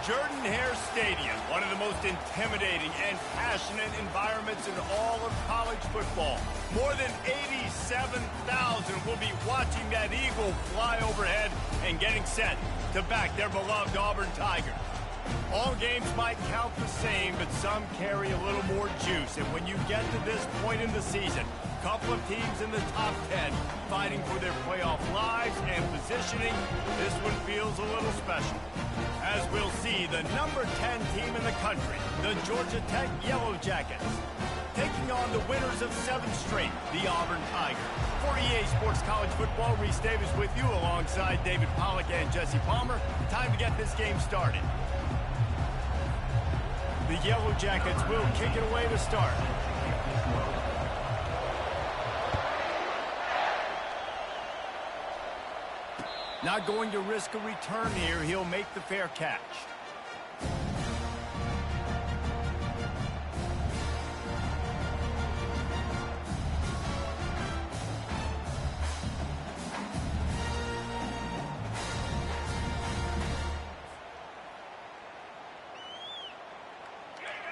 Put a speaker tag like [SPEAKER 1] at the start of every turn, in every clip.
[SPEAKER 1] Jordan-Hare Stadium, one of the most intimidating and passionate environments in all of college football. More than 87,000 will be watching that eagle fly overhead and getting set to back their beloved Auburn Tigers. All games might count the same, but some carry a little more juice. And when you get to this point in the season, a couple of teams in the top 10 fighting for their playoff lives and positioning, this one feels a little special. As we'll see, the number 10 team in the country, the Georgia Tech Yellow Jackets, taking on the winners of 7 straight, the Auburn Tigers. For EA Sports College Football, Reese Davis with you alongside David Pollack and Jesse Palmer. Time to get this game started. The Yellow Jackets will kick it away to start. Not going to risk a return here. He'll make the fair catch.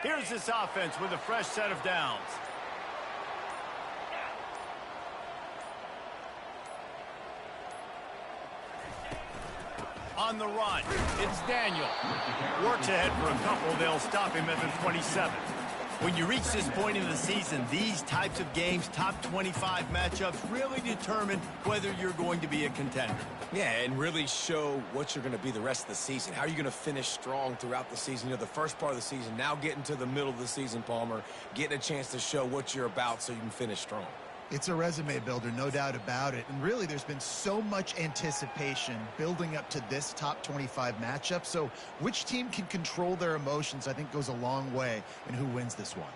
[SPEAKER 1] Here's this offense with a fresh set of downs. On the run, it's Daniel. Works ahead for a couple. They'll stop him at the 27. When you reach this point in the season, these types of games, top 25 matchups, really determine whether you're going to be a contender.
[SPEAKER 2] Yeah, and really show what you're going to be the rest of the season. How are you going to finish strong throughout the season? You know, the first part of the season, now getting to the middle of the season, Palmer, getting a chance to show what you're about so you can finish strong.
[SPEAKER 3] It's a resume builder, no doubt about it. And really, there's been so much anticipation building up to this top 25 matchup. So which team can control their emotions, I think, goes a long way in who wins this one.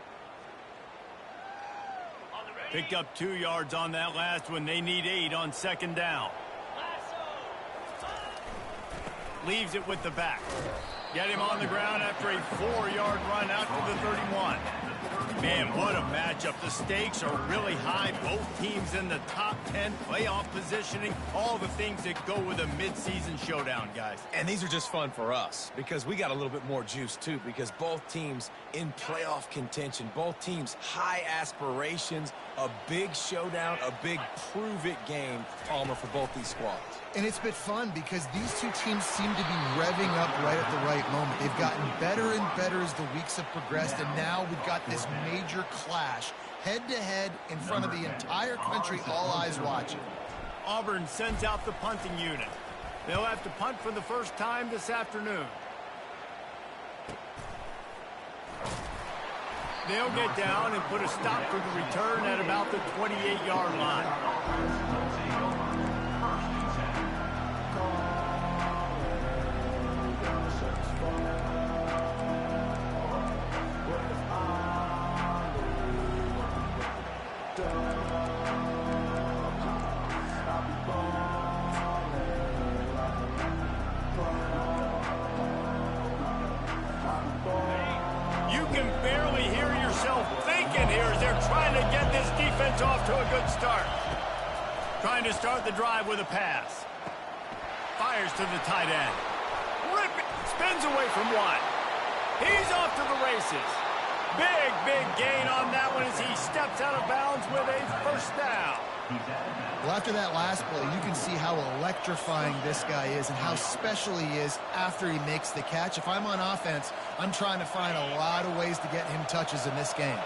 [SPEAKER 1] Picked up 2 yards on that last one. They need 8 on second down. Leaves it with the back. Get him on the ground after a 4-yard run out to the 31. Man, what a matchup. The stakes are really high. Both teams in the top 10, playoff positioning, all the things that go with a midseason showdown, guys.
[SPEAKER 2] And these are just fun for us because we got a little bit more juice, too, because both teams in playoff contention, both teams high aspirations, a big showdown, a big prove-it game, Palmer, for both these squads.
[SPEAKER 3] And it's been fun because these two teams seem to be revving up right at the right moment. They've gotten better and better as the weeks have progressed, and now we've got this major clash, head-to-head in front of the entire country, all eyes watching.
[SPEAKER 1] Auburn sends out the punting unit. They'll have to punt for the first time this afternoon. They'll get down and put a stop for the return at about the 28-yard line. Off to a good start. Trying to start the drive with a pass. Fires to the tight end. Spins away from one. He's off to the races. Big gain on that one as he steps out of bounds with a first down.
[SPEAKER 3] Well, after that last play, you can see how electrifying this guy is and how special he is after he makes the catch. If I'm on offense, I'm trying to find a lot of ways to get him touches in this game.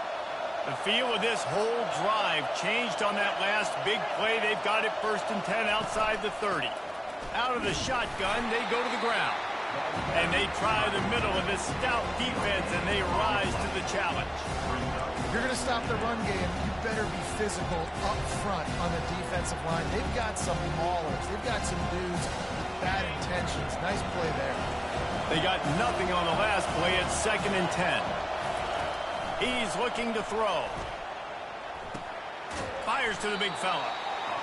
[SPEAKER 1] The feel of this whole drive changed on that last big play. They've got it 1st and 10 outside the 30. Out of the shotgun, they go to the ground. And they try the middle of this stout defense, and they rise to the challenge.
[SPEAKER 3] If you're going to stop the run game, you better be physical up front on the defensive line. They've got some maulers. They've got some dudes with bad intentions. Nice play there.
[SPEAKER 1] They got nothing on the last play. It's 2nd and 10. He's looking to throw. Fires to the big fella.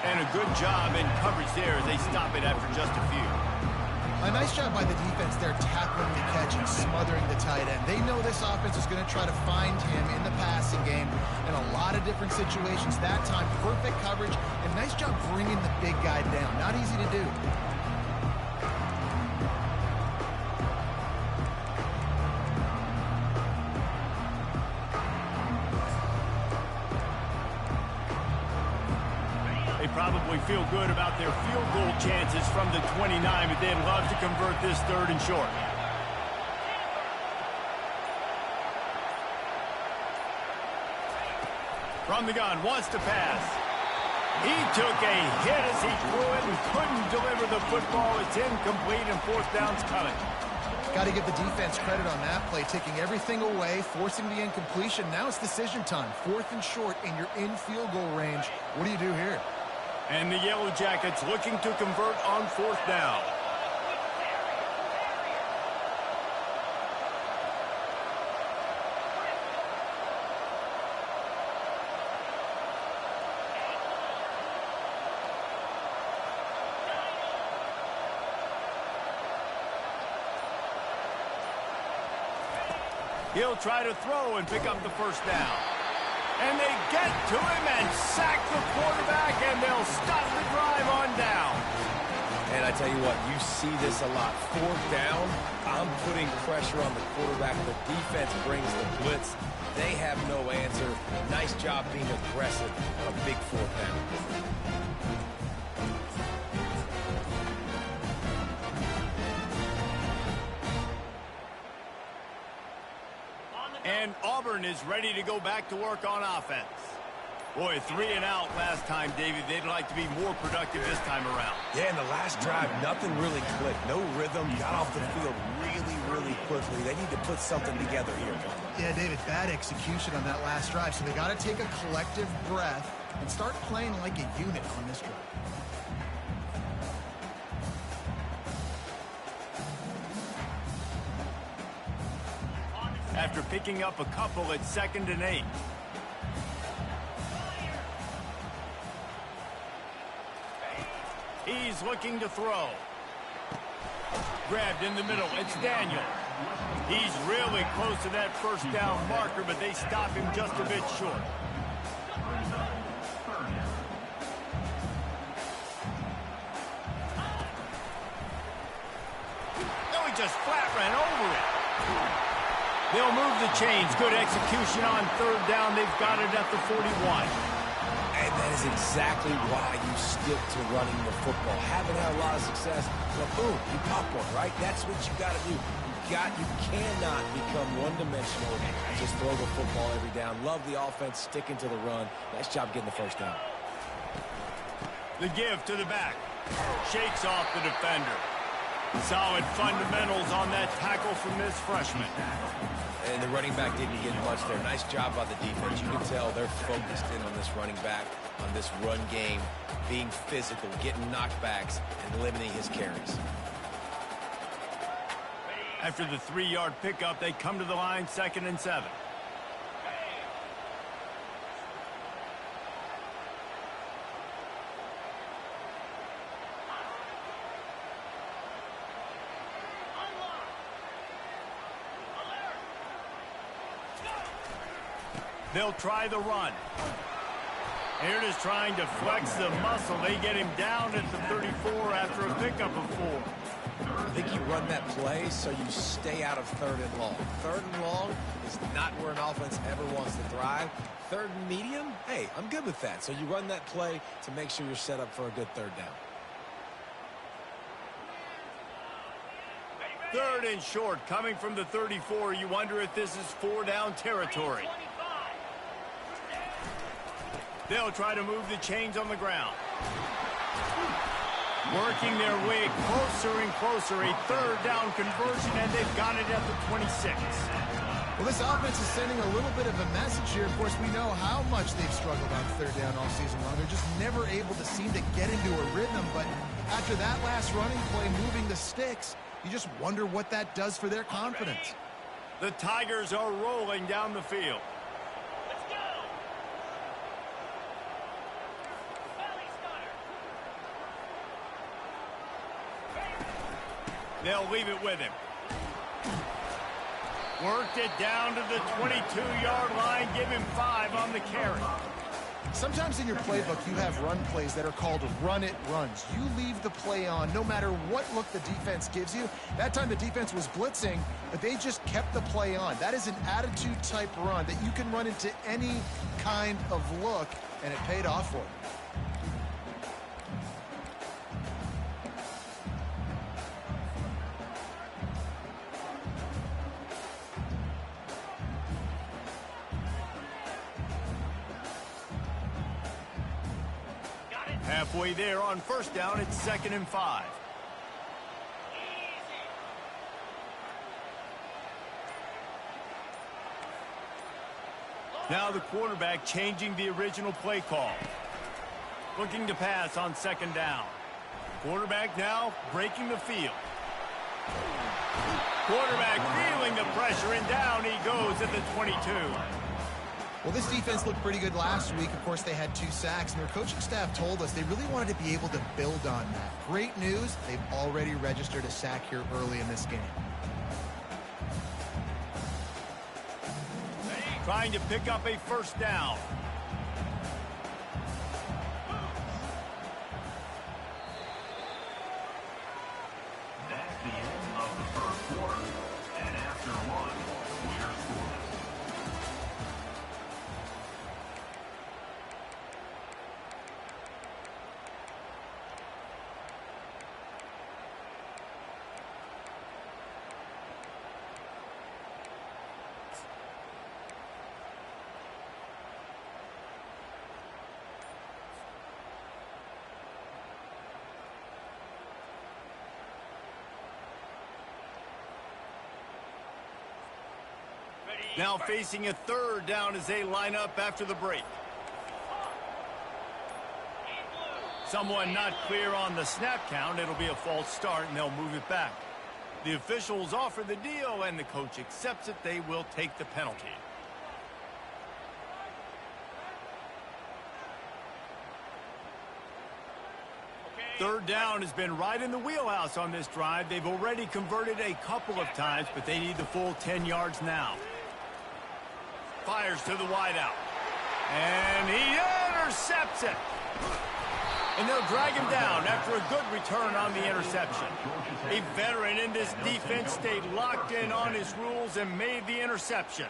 [SPEAKER 1] And a good job in coverage there as they stop it after just a few.
[SPEAKER 3] A nice job by the defense there, tackling the catch and smothering the tight end. They know this offense is going to try to find him in the passing game in a lot of different situations. That time, perfect coverage, and nice job bringing the big guy down. Not easy to do.
[SPEAKER 1] probably feel good about their field goal chances from the 29, but they'd love to convert this 3rd and short. From the gun, wants to pass. He took a hit as he threw it and couldn't deliver the football. It's incomplete and 4th down's coming.
[SPEAKER 3] Got to give the defense credit on that play, taking everything away, forcing the incompletion. Now it's decision time. 4th and short, and you're in field goal range. What do you do here?
[SPEAKER 1] And the Yellow Jackets looking to convert on 4th down. He'll try to throw and pick up the 1st down. And they get to him and sack the quarterback, and they'll stop the drive on down.
[SPEAKER 2] And I tell you what, you see this a lot. 4th down, I'm putting pressure on the quarterback. The defense brings the blitz. They have no answer. Nice job being aggressive on a big 4th down.
[SPEAKER 1] And Auburn is ready to go back to work on offense. Boy, 3 and out last time, David. They'd like to be more productive this time around.
[SPEAKER 2] Yeah, in the last drive, nothing really clicked. No rhythm. Got off the field really quickly. They need to put something together here.
[SPEAKER 3] Yeah, David, bad execution on that last drive. So they got to take a collective breath and start playing like a unit on this drive.
[SPEAKER 1] After picking up a couple at 2nd and 8. He's looking to throw. Grabbed in the middle. It's Daniel. He's really close to that 1st down marker, but they stop him just a bit short. No, he just flat ran over it. They'll move the chains. Good execution on 3rd down. They've got it at the 41.
[SPEAKER 2] And that is exactly why you stick to running the football. Haven't had a lot of success, but boom, you pop one, right? That's what you got to do. You cannot become one-dimensional and just throw the football every down. Love the offense, sticking to the run. Nice job getting the 1st down.
[SPEAKER 1] The give to the back. Shakes off the defender. Solid fundamentals on that tackle from this freshman.
[SPEAKER 2] And the running back didn't get much there. Nice job by the defense. You can tell they're focused in on this running back, on this run game, being physical, getting knockbacks, and limiting his carries.
[SPEAKER 1] After the 3-yard pickup, they come to the line, 2nd and 7. They'll try the run. Here it is trying to flex the muscle. They get him down at the 34 after a pickup of 4.
[SPEAKER 2] I think you run that play so you stay out of 3rd and long. 3rd and long is not where an offense ever wants to thrive. 3rd and medium, hey, I'm good with that. So you run that play to make sure you're set up for a good 3rd down.
[SPEAKER 1] 3rd and short, coming from the 34. You wonder if this is 4-down territory. They'll try to move the chains on the ground. Working their way closer and closer. A 3rd down conversion, and they've got it at the 26.
[SPEAKER 3] Well, this offense is sending a little bit of a message here. Of course, we know how much they've struggled on 3rd down all season long. They're just never able to seem to get into a rhythm. But after that last running play, moving the sticks, you just wonder what that does for their confidence.
[SPEAKER 1] The Tigers are rolling down the field. They'll leave it with him. Worked it down to the 22-yard line. Give him 5 on the carry.
[SPEAKER 3] Sometimes in your playbook, you have run plays that are called run-it runs. You leave the play on no matter what look the defense gives you. That time the defense was blitzing, but they just kept the play on. That is an attitude-type run that you can run into any kind of look, and it paid off for them.
[SPEAKER 1] Halfway there on first down, it's 2nd and 5. Now the quarterback changing the original play call. Looking to pass on 2nd down. Quarterback now breaking the field. Quarterback feeling the pressure, and down he goes at the 22.
[SPEAKER 3] Well, this defense looked pretty good last week. Of course, they had 2 sacks, and their coaching staff told us they really wanted to be able to build on that. Great news, they've already registered a sack here early in this game.
[SPEAKER 1] Trying to pick up a first down.
[SPEAKER 4] That's the end of the first quarter. And after one, we're scoring.
[SPEAKER 1] Now facing a 3rd down as they line up after the break. Someone not clear on the snap count. It'll be a false start, and they'll move it back. The officials offer the deal, and the coach accepts it. They will take the penalty. Third down has been right in the wheelhouse on this drive. They've already converted a couple of times, but they need the full 10 yards now. Fires to the wideout. And he intercepts it. And they'll drag him down after a good return on the interception. A veteran in this defense stayed locked in on his rules and made the interception.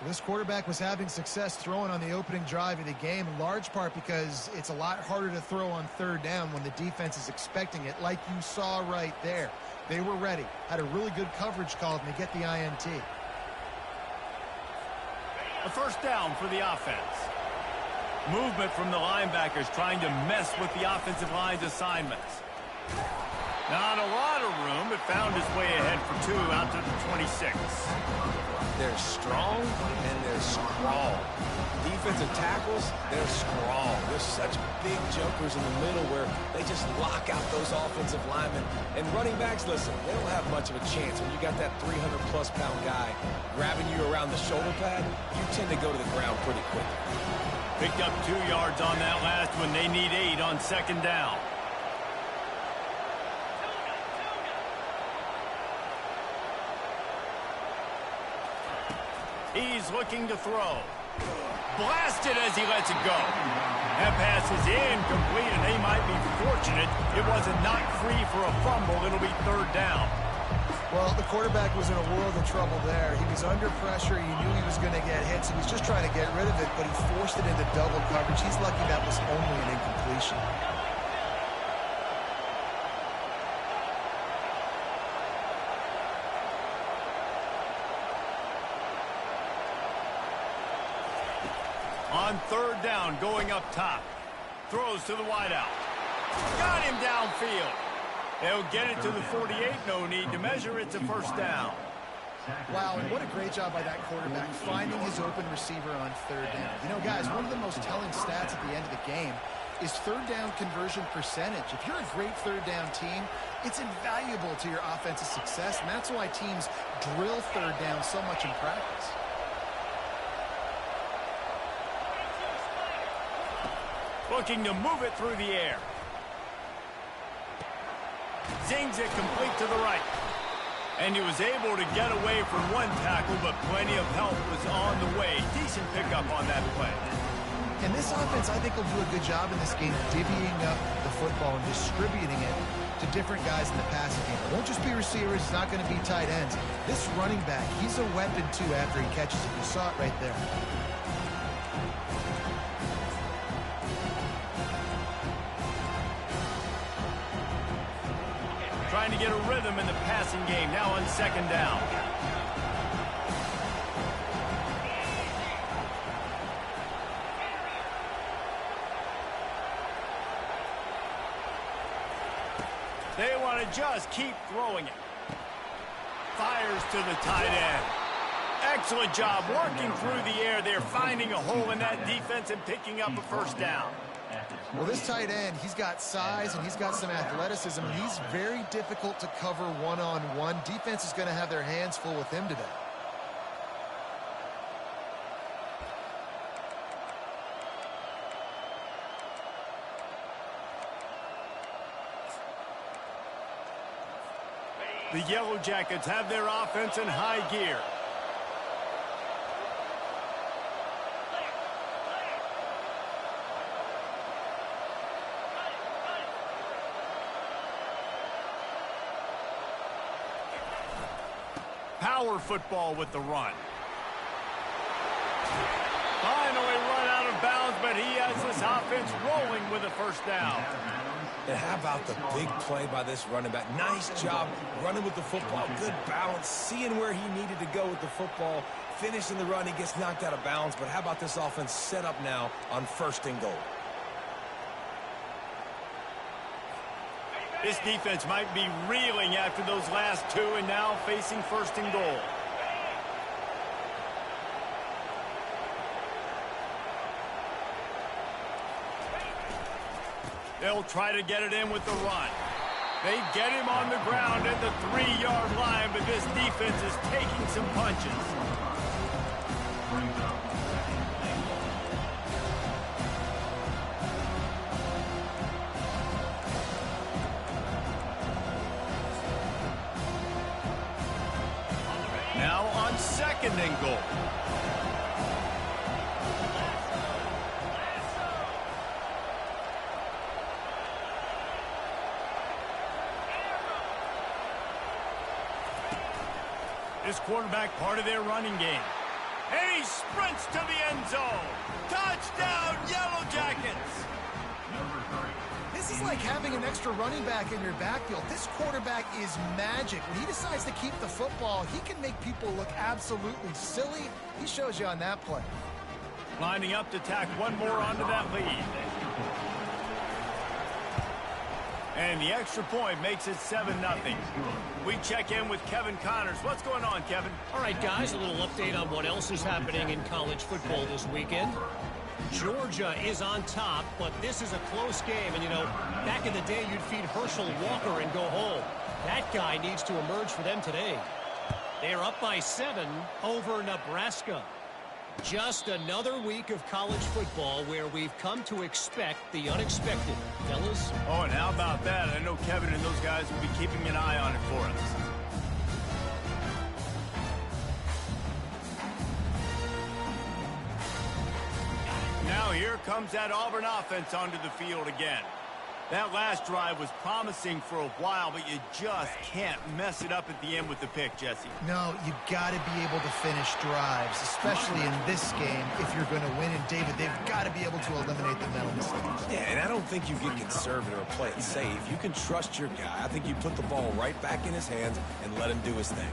[SPEAKER 3] This quarterback was having success throwing on the opening drive of the game, in large part because it's a lot harder to throw on 3rd down when the defense is expecting it, like you saw right there. They were ready, had a really good coverage call, and they get the INT.
[SPEAKER 1] A first down for the offense. Movement from the linebackers trying to mess with the offensive line's assignments. Not a lot of room, but found his way ahead for 2 out to the 26.
[SPEAKER 2] They're strong and they're scrawl. Defensive tackles, they're scrawl. They're such big jumpers in the middle where they just lock out those offensive linemen. And running backs, listen, they don't have much of a chance. When you got that 300-plus-pound guy grabbing you around the shoulder pad, you tend to go to the ground pretty quickly.
[SPEAKER 1] Picked up 2 yards on that last one. They need 8 on 2nd down. He's looking to throw. Blasted as he lets it go. That pass is incomplete, and they might be fortunate it wasn't knocked free for a fumble. It'll be 3rd down.
[SPEAKER 3] Well, the quarterback was in a world of trouble there. He was under pressure. He knew he was going to get hit, so he was just trying to get rid of it, but he forced it into double coverage. He's lucky that was only an incompletion.
[SPEAKER 1] On 3rd down, going up top. Throws to the wideout. Got him downfield. They'll get it to the 48. No need to measure. It's a first down.
[SPEAKER 3] Wow, and what a great job by that quarterback, finding his open receiver on 3rd down. You know, guys, one of the most telling stats at the end of the game is 3rd down conversion percentage. If you're a great 3rd down team, it's invaluable to your offensive success, and that's why teams drill 3rd down so much in practice.
[SPEAKER 1] Looking to move it through the air. Zings it complete to the right. And he was able to get away from one tackle, but plenty of help was on the way. Decent pickup on that play.
[SPEAKER 3] And this offense, I think, will do a good job in this game divvying up the football and distributing it to different guys in the passing game. It won't just be receivers. It's not going to be tight ends. This running back, he's a weapon, too, after he catches it. You saw it right there.
[SPEAKER 1] Trying to get a rhythm in the passing game, now on 2nd down. They want to just keep throwing it. Fires to the tight end. Excellent job working through the air. They're finding a hole in that defense and picking up a first down.
[SPEAKER 3] Well, this tight end, he's got size and he's got some athleticism. And he's very difficult to cover one-on-one. Defense is going to have their hands full with him today.
[SPEAKER 1] The Yellow Jackets have their offense in high gear. Power football with the run. Finally run out of bounds, but he has this offense rolling with a first down.
[SPEAKER 2] And how about the big play by this running back? Nice job running with the football. Good balance, seeing where he needed to go with the football. Finishing the run, he gets knocked out of bounds. But how about this offense set up now on 1st and goal?
[SPEAKER 1] This defense might be reeling after those last two and now facing 1st and goal. They'll try to get it in with the run. They get him on the ground at the 3-yard line, but this defense is taking some punches. Now on 2nd and goal. This quarterback part of their running game. And he sprints to the end zone. Touchdown, Yellow Jackets!
[SPEAKER 3] This is like having an extra running back in your backfield. This quarterback is magic. When he decides to keep the football, he can make people look absolutely silly. He shows you on that play.
[SPEAKER 1] Lining up to tack one more onto that lead. And the extra point makes it 7-0. We check in with Kevin Connors. What's going on, Kevin?
[SPEAKER 5] All right, guys, a little update on what else is happening in college football this weekend. Georgia is on top, but this is a close game. And, you know, back in the day, you'd feed Herschel Walker and go home. That guy needs to emerge for them today. They're up by 7 over Nebraska. Just another week of college football where we've come to expect the unexpected. Fellas?
[SPEAKER 1] Oh, and how about that? I know Kevin and those guys will be keeping an eye on it for us. Now here comes that Auburn offense onto the field again. That last drive was promising for a while, but you just can't mess it up at the end with the pick, Jesse.
[SPEAKER 3] No, you've got to be able to finish drives, especially in this game if you're going to win. And, David, they've got to be able to eliminate the mental mistakes.
[SPEAKER 2] Yeah, and I don't think you get conservative or play it safe. You can trust your guy. I think you put the ball right back in his hands and let him do his thing.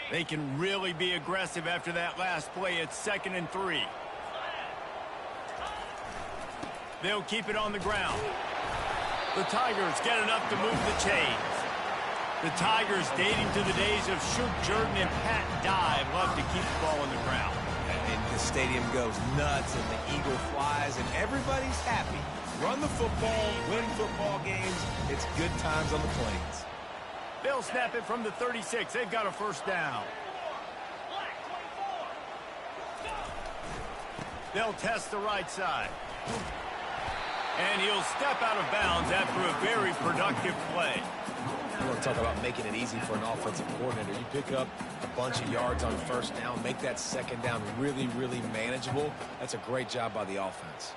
[SPEAKER 1] They can really be aggressive after that last play. It's 2nd and 3. They'll keep it on the ground. The Tigers get enough to move the chains. The Tigers, dating to the days of Shook Jordan and Pat Dye, love to keep the ball on the ground.
[SPEAKER 2] And the stadium goes nuts, and the eagle flies, and everybody's happy. Run the football, win football games. It's good times on the plains.
[SPEAKER 1] They'll snap it from the 36. They've got a first down. They'll test the right side. And he'll step out of bounds after a very productive play.
[SPEAKER 2] You want to talk about making it easy for an offensive coordinator. You pick up a bunch of yards on 1st down, make that 2nd down really, really manageable. That's a great job by the offense.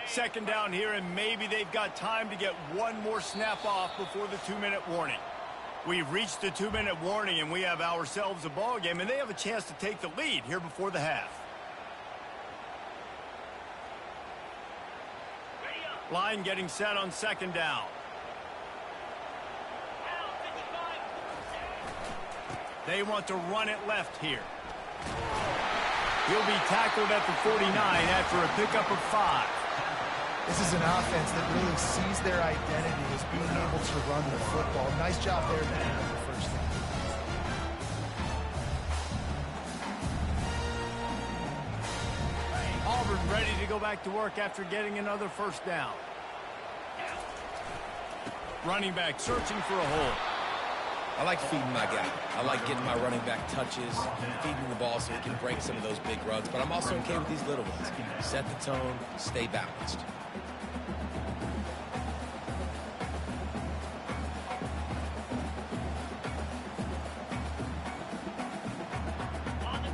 [SPEAKER 1] 2nd down here, and maybe they've got time to get one more snap off before the 2-minute warning. We've reached the 2-minute warning, and we have ourselves a ball game, and they have a chance to take the lead here before the half. Line getting set on 2nd down. They want to run it left here. He'll be tackled at the 49 after a pickup of 5.
[SPEAKER 3] This is an offense that really sees their identity as being able to run the football. Nice job there, man, on the first down.
[SPEAKER 1] Auburn ready to go back to work after getting another first down. Running back searching for a hole.
[SPEAKER 2] I like feeding my guy. I like getting my running back touches, feeding the ball so he can break some of those big runs. But I'm also okay with these little ones. Set the tone, stay balanced.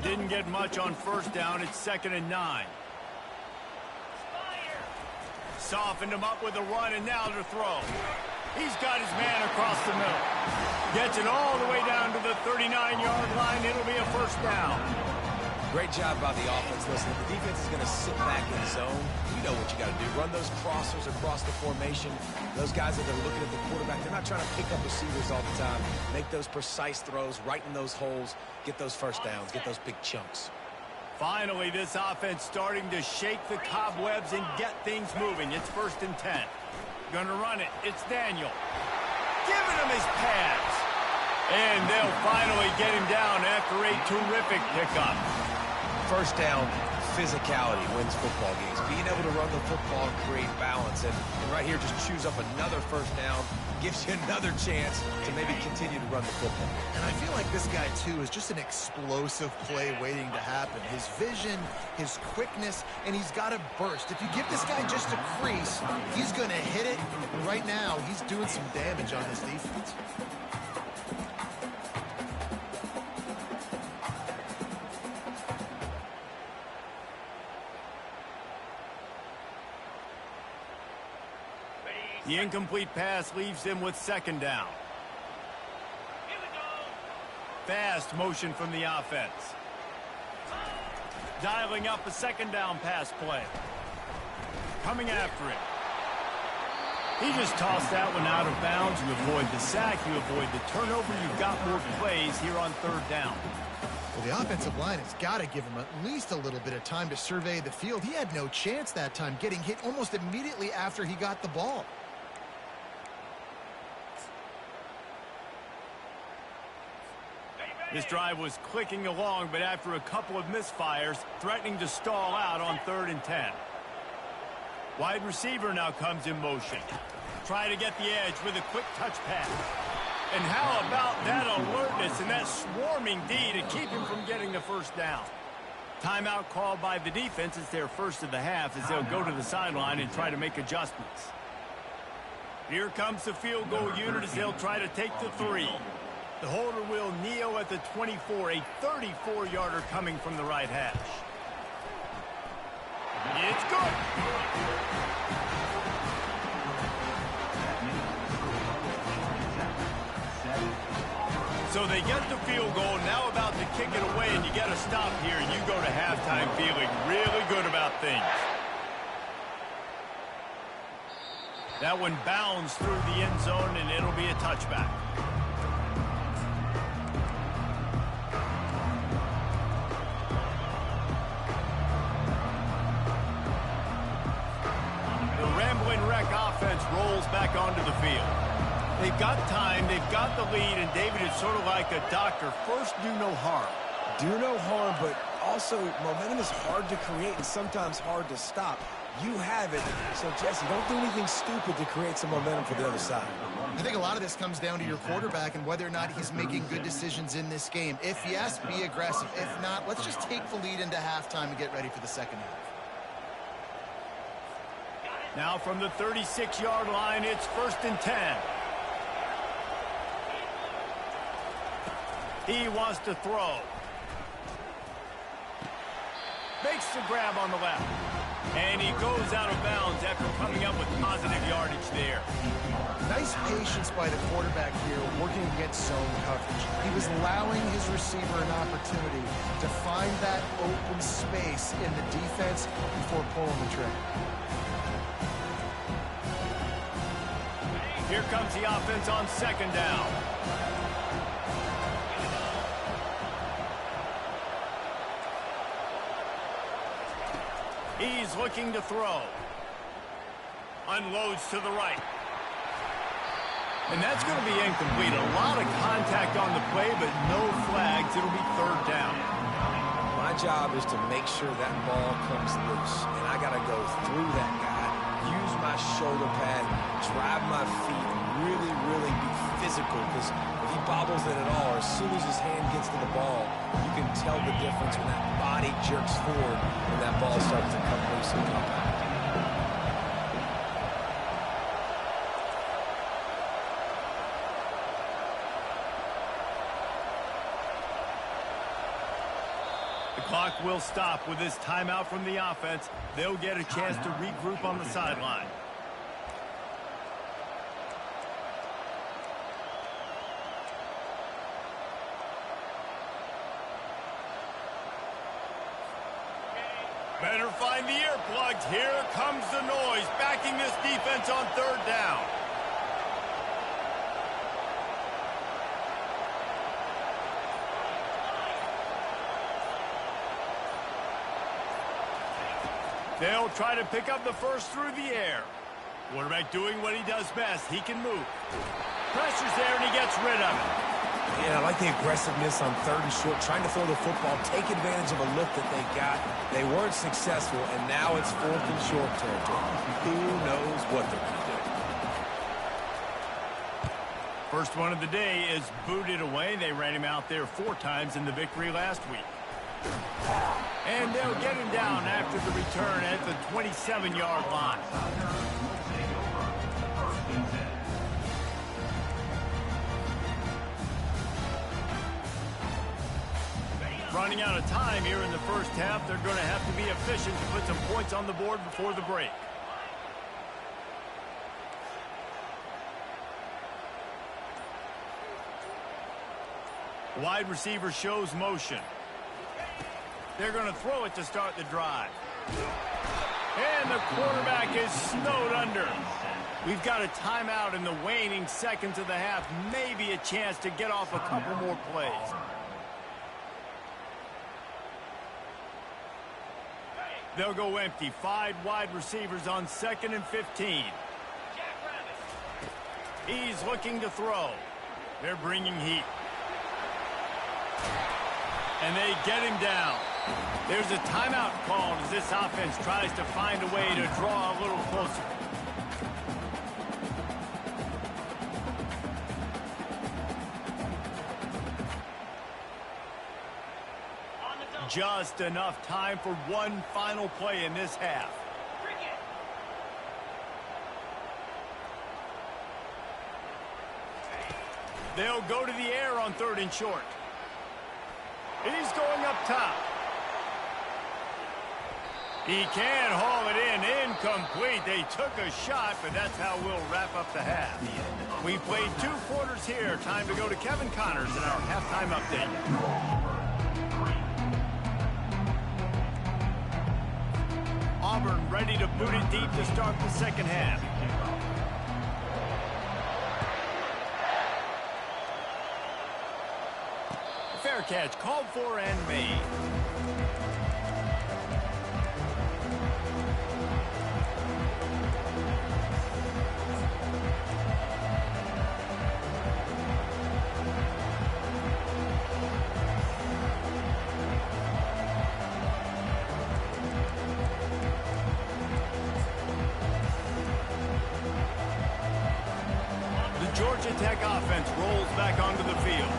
[SPEAKER 1] Didn't get much on first down. It's 2nd and 9. Softened him up with a run, and now to throw. He's got his man across the middle. Gets it all the way down to the 39-yard line. It'll be a first down.
[SPEAKER 2] Great job by the offense. Listen, if the defense is going to sit back in zone, you know what you got to do. Run those crossers across the formation. Those guys that are looking at the quarterback, they're not trying to pick up receivers all the time. Make those precise throws right in those holes. Get those first downs. Get those big chunks.
[SPEAKER 1] Finally, this offense starting to shake the cobwebs and get things moving. It's 1st and 10. Gonna run it. It's Daniel. Giving him his pads. And they'll finally get him down after a terrific pickup.
[SPEAKER 2] First down, physicality wins football games. Being able to run the football and create balance. And right here, just choose up another first down. Gives you another chance to maybe continue to run the football.
[SPEAKER 3] And I feel like this guy, too, is just an explosive play waiting to happen. His vision, his quickness, and he's got a burst. If you give this guy just a crease, he's going to hit it. And right now, he's doing some damage on this defense.
[SPEAKER 1] The incomplete pass leaves him with 2nd down. Fast motion from the offense. Dialing up a 2nd down pass play. Coming after it. He just tossed that one out of bounds. You avoid the sack. You avoid the turnover. You've got more plays here on 3rd down.
[SPEAKER 3] Well, the offensive line has got to give him at least a little bit of time to survey the field. He had no chance that time, getting hit almost immediately after he got the ball.
[SPEAKER 1] This drive was clicking along, but after a couple of misfires, threatening to stall out on 3rd and 10. Wide receiver now comes in motion. Try to get the edge with a quick touch pass. And how about that alertness and that swarming D to keep him from getting the first down? Timeout called by the defense. It's their first of the half as they'll go to the sideline and try to make adjustments. Here comes the field goal unit as they'll try to take the 3. The holder will kneel at the 24, a 34-yarder coming from the right hash. It's good. So they get the field goal, now about to kick it away, and you get a stop here, and you go to halftime feeling really good about things. That one bounds through the end zone, and it'll be a touchback. Rolls back onto the field. They've got time, they've got the lead, and David is sort of like a doctor. First, do no harm.
[SPEAKER 2] Do no harm, but also momentum is hard to create and sometimes hard to stop. You have it, so Jesse, don't do anything stupid to create some momentum for the other side.
[SPEAKER 3] I think a lot of this comes down to your quarterback and whether or not he's making good decisions in this game. If yes, be aggressive. If not, let's just take the lead into halftime and get ready for the second half.
[SPEAKER 1] Now from the 36-yard line, it's 1st and 10. He wants to throw. Makes the grab on the left. And he goes out of bounds after coming up with positive yardage there.
[SPEAKER 3] Nice patience by the quarterback here working against zone coverage. He was allowing his receiver an opportunity to find that open space in the defense before pulling the trigger.
[SPEAKER 1] Here comes the offense on 2nd down. He's looking to throw. Unloads to the right. And that's going to be incomplete. A lot of contact on the play, but no flags. It'll be third down.
[SPEAKER 2] My job is to make sure that ball comes loose, and I got to go through that guy, use my shoulder pad, drive my feet, and really, really be physical, because if he bobbles it at all, or as soon as his hand gets to the ball, you can tell the difference when that body jerks forward when that ball starts to come loose and come out.
[SPEAKER 1] The clock will stop with this timeout from the offense. They'll get a chance to regroup on the sideline. Better find the earplugs. Here comes the noise, backing this defense on third down. They'll try to pick up the first through the air. Quarterback doing what he does best. He can move. Pressure's there, and he gets rid of it.
[SPEAKER 2] Yeah, I like the aggressiveness on third and short, trying to throw the football, take advantage of a look that they got. They weren't successful, and now it's fourth and short territory. Who knows what they're going to do?
[SPEAKER 1] First one of the day is booted away. They ran him out there 4 times in the victory last week. And they'll get him down after the return at the 27-yard line. Running out of time here in the first half. They're going to have to be efficient to put some points on the board before the break. Wide receiver shows motion. They're going to throw it to start the drive. And the quarterback is snowed under. We've got a timeout in the waning seconds of the half. Maybe a chance to get off a couple more plays. They'll go empty. 5 wide receivers on 2nd and 15. He's looking to throw. They're bringing heat. And they get him down. There's a timeout called as this offense tries to find a way to draw a little closer. Just enough time for one final play in this half. They'll go to the air on 3rd and short. He's going up top. He can haul it in. Incomplete. They took a shot, but that's how we'll wrap up the half. We played 2 quarters here. Time to go to Kevin Connors in our halftime update. Auburn ready to boot it deep to start the second half. Fair catch called for and made. The Georgia Tech offense rolls back onto the field.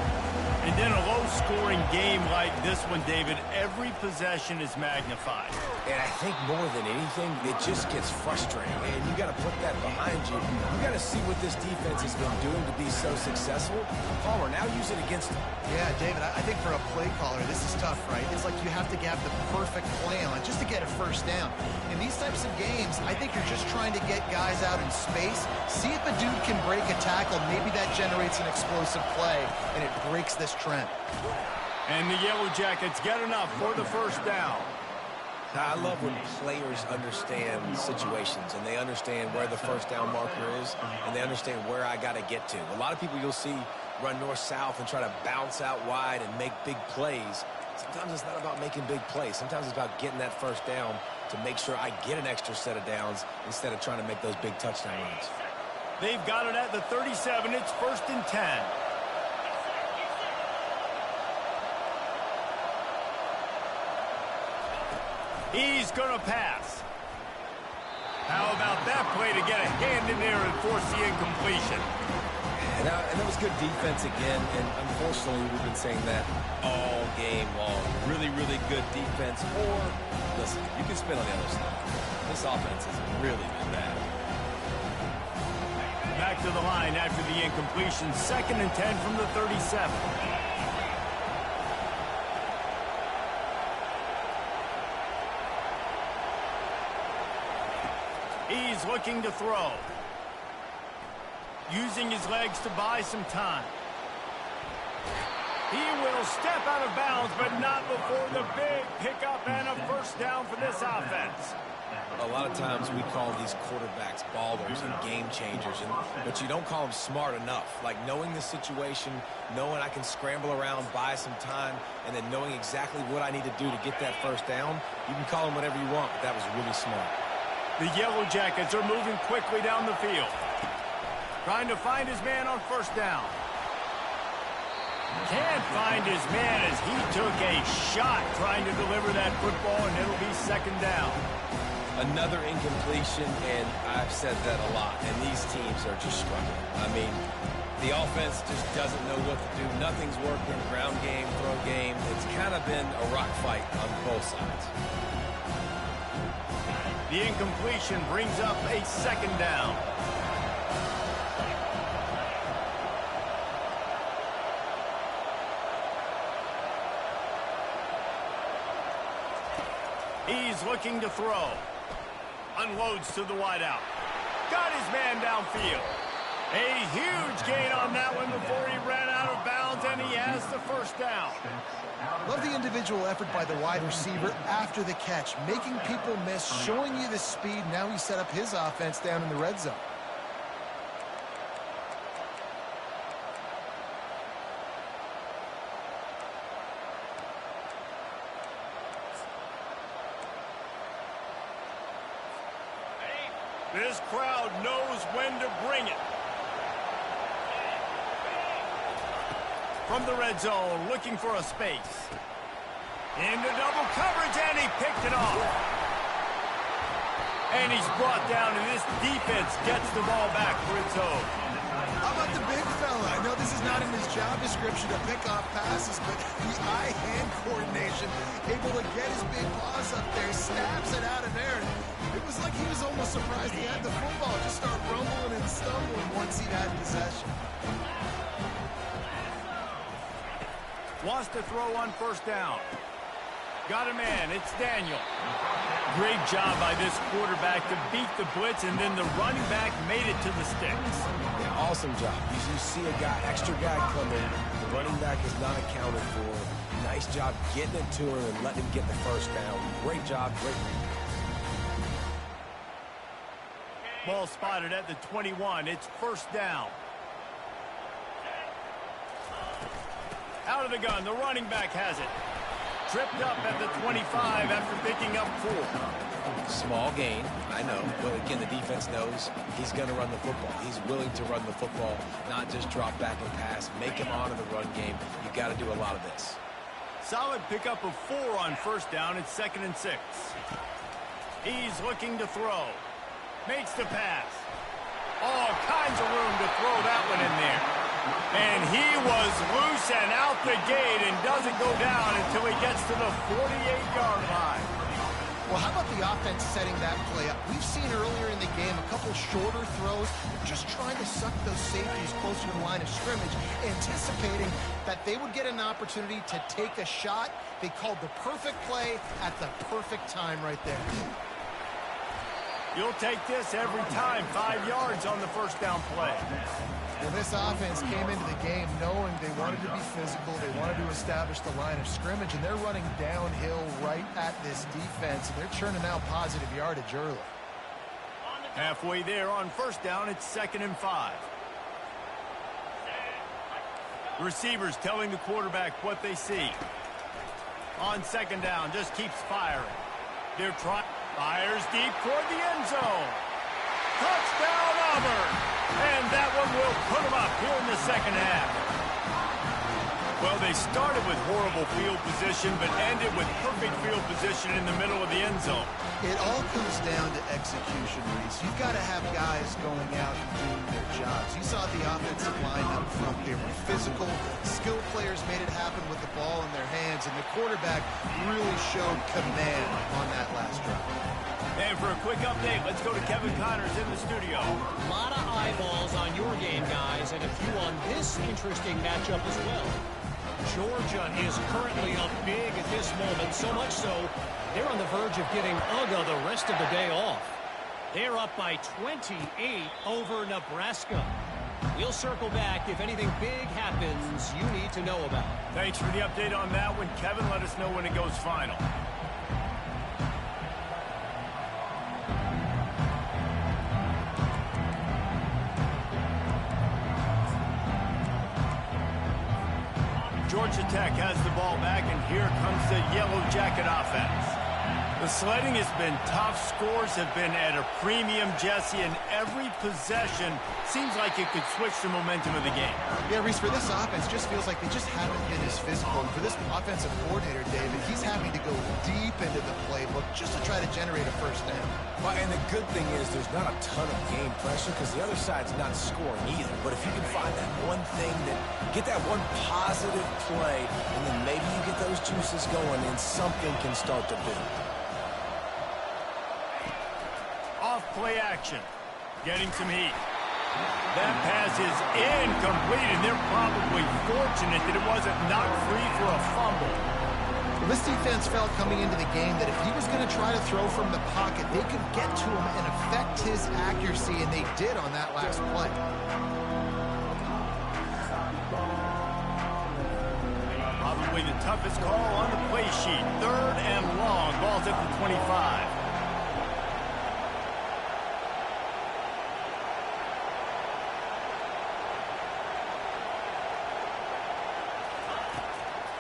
[SPEAKER 1] And in a low-scoring game like this one, David, every possession is magnified.
[SPEAKER 2] And I think more than anything, it just gets frustrating. And you got to put that behind you. You got to see what this defense has been doing to be so successful. Palmer, now use it against them.
[SPEAKER 3] Yeah, David, I think for a play caller, this is tough, right? It's like you have to have the perfect plan just to get a first down. In these types of games, I think you're just trying to get guys out in space, see if a dude can break a tackle. Maybe that generates an explosive play, and it breaks this trend.
[SPEAKER 1] And the Yellow Jackets get enough for the first down.
[SPEAKER 2] Now, I love when players understand situations and they understand where the first down marker is and they understand where I got to get to. A lot of people you'll see run north-south and try to bounce out wide and make big plays. Sometimes it's not about making big plays. Sometimes it's about getting that first down to make sure I get an extra set of downs instead of trying to make those big touchdown runs.
[SPEAKER 1] They've got it at the 37. It's 1st and 10. He's going to pass. How about that play to get a hand in there and force the incompletion?
[SPEAKER 2] And that was good defense again, and unfortunately we've been saying that all game long. Really, really good defense. Or, listen, you can spin on the other side. This offense has really been bad.
[SPEAKER 1] Back to the line after the incompletion. 2nd and 10 from the 37. He's looking to throw. Using his legs to buy some time. He will step out of bounds, but not before the big pickup and a 1st down for this offense.
[SPEAKER 2] A lot of times we call these quarterbacks ballers and game changers, but you don't call them smart enough. Like knowing the situation, knowing I can scramble around, buy some time, and then knowing exactly what I need to do to get that 1st down. You can call them whatever you want, but that was really smart.
[SPEAKER 1] The Yellow Jackets are moving quickly down the field. Trying to find his man on 1st down. Can't find his man as he took a shot trying to deliver that football, and it'll be 2nd down.
[SPEAKER 2] Another incompletion, and I've said that a lot, and these teams are just struggling. I mean, the offense just doesn't know what to do. Nothing's working. Ground game, throw game. It's kind of been a rock fight on both sides.
[SPEAKER 1] The incompletion brings up a 2nd down. He's looking to throw. Unloads to the wideout. Got his man downfield. A huge gain on that one before he ran out of bounds, and he has the 1st down.
[SPEAKER 3] Love the individual effort by the wide receiver after the catch, making people miss, showing you the speed. Now he set up his offense down in the red zone.
[SPEAKER 1] This crowd knows when to bring it. From the red zone, looking for a space. Into double coverage, and he picked it off. And he's brought down, and this defense gets the ball back for its own.
[SPEAKER 3] How about the big fella? I know this is not in his job description to pick off passes, but the eye-hand coordination, able to get his big paws up there, snaps it out of there. It was like he was almost surprised he had the football. Just start rumbling and stumbling once he had possession.
[SPEAKER 1] Wants to throw on 1st down. Got a man. It's Daniel. Great job by this quarterback to beat the blitz, and then the running back made it to the sticks.
[SPEAKER 2] Yeah, awesome job. You see a guy, extra guy coming. The running back is not accounted for. Nice job getting it to him and letting him get the 1st down. Great job. Great.
[SPEAKER 1] Ball spotted at the 21. It's 1st down. Out of the gun. The running back has it. Tripped up at the 25 after picking up 4.
[SPEAKER 2] Small gain, I know. But again, the defense knows he's going to run the football. He's willing to run the football, not just drop back and pass. Make him honor the run game. You got to do a lot of this.
[SPEAKER 1] Solid pickup of 4 on 1st down. It's 2nd and 6. He's looking to throw. Makes the pass. All kinds of room to throw that one in there. And he was loose and out the gate and doesn't go down until he gets to the 48-yard line.
[SPEAKER 3] Well, how about the offense setting that play up? We've seen earlier in the game a couple shorter throws, just trying to suck those safeties closer to the line of scrimmage, anticipating that they would get an opportunity to take a shot. They called the perfect play at the perfect time right there.
[SPEAKER 1] You'll take this every time. 5 yards on the 1st down play.
[SPEAKER 3] Well, this offense came into the game knowing they wanted to be physical, they wanted to establish the line of scrimmage, and they're running downhill right at this defense, and they're churning out positive yardage early.
[SPEAKER 1] Halfway there on 1st down, it's 2nd and 5. Receivers telling the quarterback what they see. On 2nd down, just keeps firing. They're trying. Fires deep toward the end zone. Touchdown, Auburn! And that one will put them up here in the second half. Well, they started with horrible field position, but ended with perfect field position in the middle of the end zone.
[SPEAKER 3] It all comes down to execution, Reese. You've got to have guys going out and doing their jobs. You saw the offensive line up front. They were physical. Skilled players made it happen with the ball in their hands, and the quarterback really showed command on that last drive.
[SPEAKER 1] And for a quick update, let's go to Kevin Connors in the studio.
[SPEAKER 5] A lot of eyeballs on your game, guys, and a few on this interesting matchup as well. Georgia is currently up big at this moment, so much so they're on the verge of getting UGA the rest of the day off. They're up by 28 over Nebraska. We'll circle back if anything big happens you need to know about.
[SPEAKER 1] Thanks for the update on that one, Kevin. Let us know when it goes final. Georgia Tech has the ball back, and here comes the Yellow Jacket offense. The sledding has been tough. Scores have been at a premium, Jesse, and every possession seems like it could switch the momentum of the game.
[SPEAKER 3] Yeah, Reese, for this offense, just feels like they just haven't been as physical. And for this offensive coordinator, David, he's having to go deep into the playbook just to try to generate a first down.
[SPEAKER 2] Well, and the good thing is there's not a ton of game pressure because the other side's not scoring either. But if you can find that one thing, get that one positive play, and then maybe you get those juices going and something can start to build.
[SPEAKER 1] Off play action. Getting some heat. That pass is incomplete, and they're probably fortunate that it wasn't knocked free for a fumble.
[SPEAKER 3] Well, this defense felt coming into the game that if he was going to try to throw from the pocket, they could get to him and affect his accuracy, and they did on that last play.
[SPEAKER 1] Probably the toughest call on the play sheet. 3rd and long. Ball's at the 25.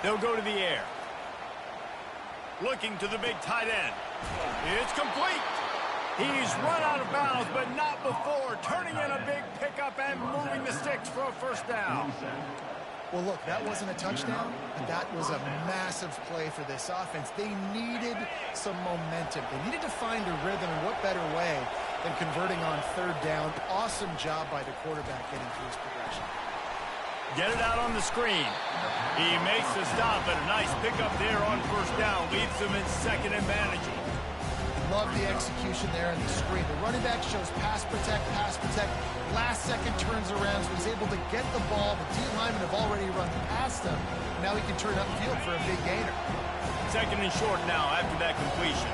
[SPEAKER 1] They'll go to the air. Looking to the big tight end. It's complete. He's run out of bounds, but not before turning in a big pickup and moving the sticks for a first down.
[SPEAKER 3] Well, look, that wasn't a touchdown, but that was a massive play for this offense. They needed some momentum. They needed to find a rhythm, and what better way than converting on 3rd down. Awesome job by the quarterback getting through his progression.
[SPEAKER 1] Get it out on the screen. He makes the stop, but a nice pickup there on first down. Leaves him in 2nd and managing.
[SPEAKER 3] Love the execution there in the screen. The running back shows pass protect. Last second turns around, so he's able to get the ball. The D linemen have already run past him. Now he can turn upfield for a big gainer.
[SPEAKER 1] 2nd and short now after that completion.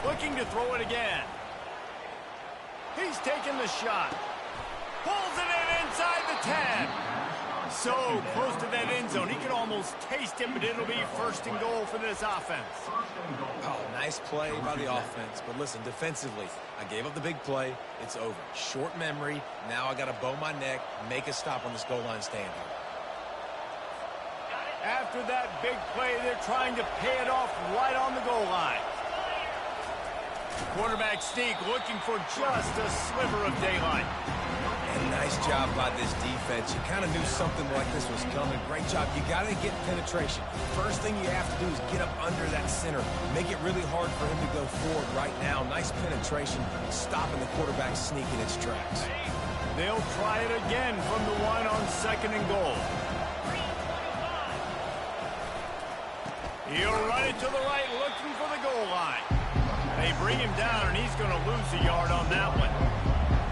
[SPEAKER 1] Looking to throw it again. He's taking the shot. Pulls it in inside the 10. So close to that end zone. He can almost taste it, but it'll be 1st and goal for this offense.
[SPEAKER 2] Oh, nice play by the offense. But listen, defensively, I gave up the big play. It's over. Short memory. Now I got to bow my neck, make a stop on this goal line stand.
[SPEAKER 1] After that big play, they're trying to pay it off right on the goal line. Quarterback sneak looking for just a sliver of daylight.
[SPEAKER 2] And nice job by this defense. You kind of knew something like this was coming. Great job. You got to get penetration. First thing you have to do is get up under that center. Make it really hard for him to go forward right now. Nice penetration, stopping the quarterback sneak in its tracks.
[SPEAKER 1] They'll try it again from the 1 on 2nd and goal. He'll run it to the right, looking for the goal line. They bring him down, and he's going to lose a yard on that one.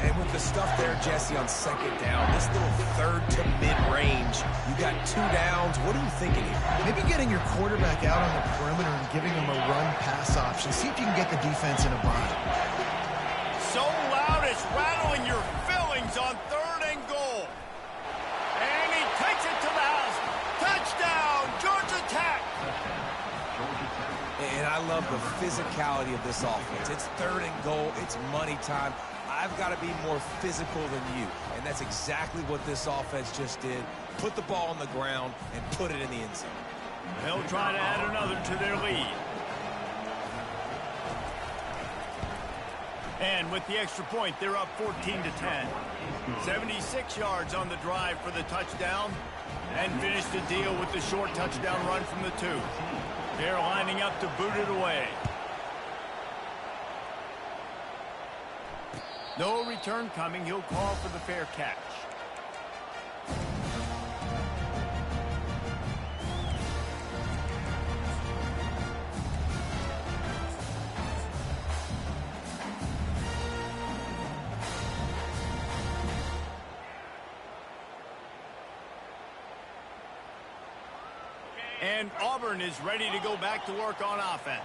[SPEAKER 2] And with the stuff there, Jesse, on 2nd down, this little 3rd to mid-range, you got 2 downs. What are you thinking here?
[SPEAKER 3] Maybe getting your quarterback out on the perimeter and giving him a run-pass option. See if you can get the defense in a bind.
[SPEAKER 1] So loud, it's rattling your fillings on 3rd and goal. And he takes it to the house. Touchdown, Georgia Tech.
[SPEAKER 2] And I love the physicality of this offense. It's 3rd and goal. It's money time. I've got to be more physical than you. And that's exactly what this offense just did. Put the ball on the ground and put it in the end zone.
[SPEAKER 1] They'll try to add another to their lead. And with the extra point, they're up 14-10. 76 yards on the drive for the touchdown. And finish the deal with the short touchdown run from the 2. They're lining up to boot it away. No return coming. He'll call for the fair catch. And Auburn is ready to go back to work on offense.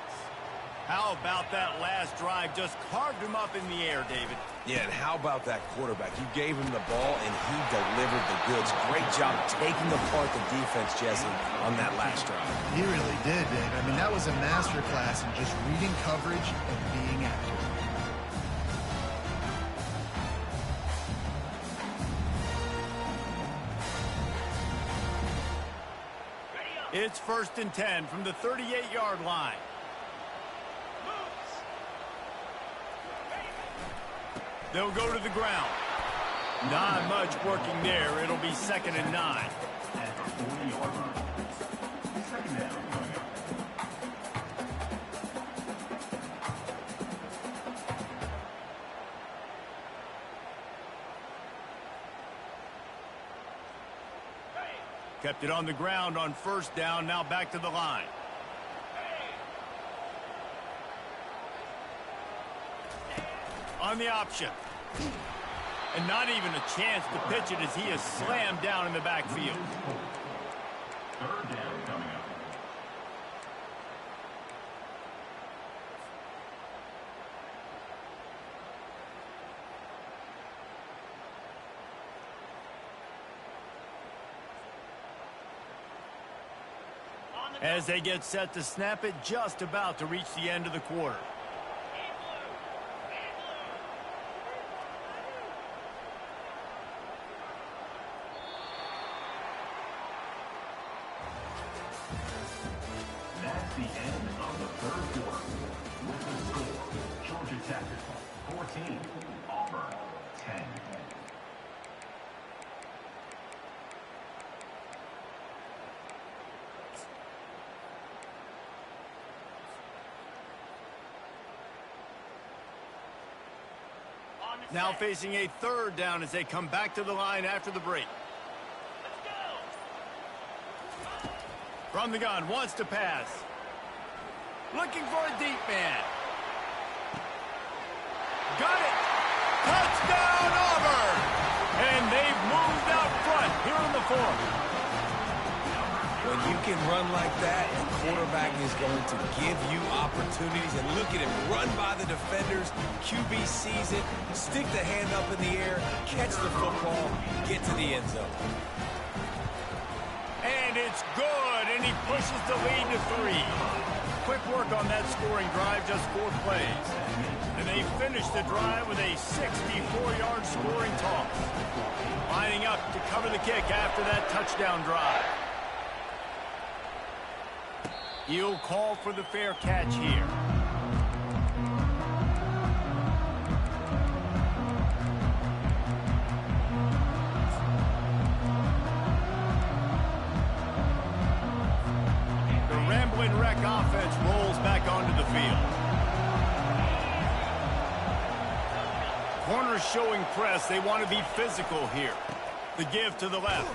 [SPEAKER 1] How about that last drive? Just carved him up in the air, David.
[SPEAKER 2] Yeah, and how about that quarterback? You gave him the ball, and he delivered the goods. Great job taking apart the defense, Jesse, on that last drive.
[SPEAKER 3] He really did, Dave. I mean, that was a masterclass in just reading coverage and being accurate.
[SPEAKER 1] It's 1st and 10 from the 38-yard line. They'll go to the ground. Not much working there. It'll be 2nd and 9.
[SPEAKER 4] At the 40-yard line. 2nd down coming up.
[SPEAKER 1] Kept it on the ground on 1st down. Now back to the line. On the option. And not even a chance to pitch it as he is slammed down in the backfield.
[SPEAKER 4] 3rd down coming up.
[SPEAKER 1] As they get set to snap it, just about to reach the end of the quarter.
[SPEAKER 4] That's the end of the 3rd quarter. With the score, Georgia Tech 14, Auburn 10.
[SPEAKER 1] Now facing a 3rd down as they come back to the line after the break. From the gun, wants to pass. Looking for a deep man. Got it! Touchdown, Auburn! And they've moved out front here in the 4th.
[SPEAKER 2] When you can run like that, the quarterback is going to give you opportunities. And look at him run by the defenders. QB sees it, stick the hand up in the air, catch the football, get to the end zone.
[SPEAKER 1] And it's good, and he pushes the lead to 3. Quick work on that scoring drive, just 4 plays. And they finish the drive with a 64-yard scoring toss. Lining up to cover the kick after that touchdown drive. He'll call for the fair catch here. The Ramblin' Wreck offense rolls back onto the field. Corners showing press. They want to be physical here. The give to the left.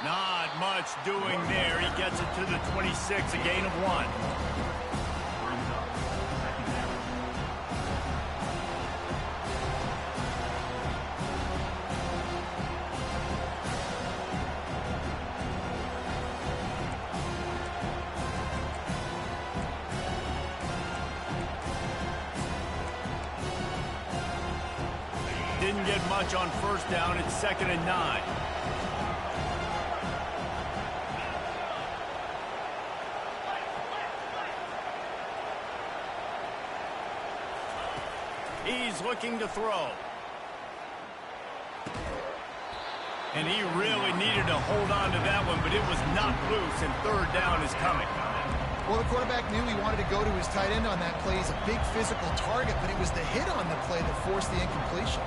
[SPEAKER 1] Not much doing there. He gets it to the 26, a gain of 1. Didn't get much on 1st down. It's 2nd and 9. He's looking to throw. And he really needed to hold on to that one, but it was not loose, and third down is coming.
[SPEAKER 3] Well, the quarterback knew he wanted to go to his tight end on that play. He's a big physical target, but it was the hit on the play that forced the incompletion.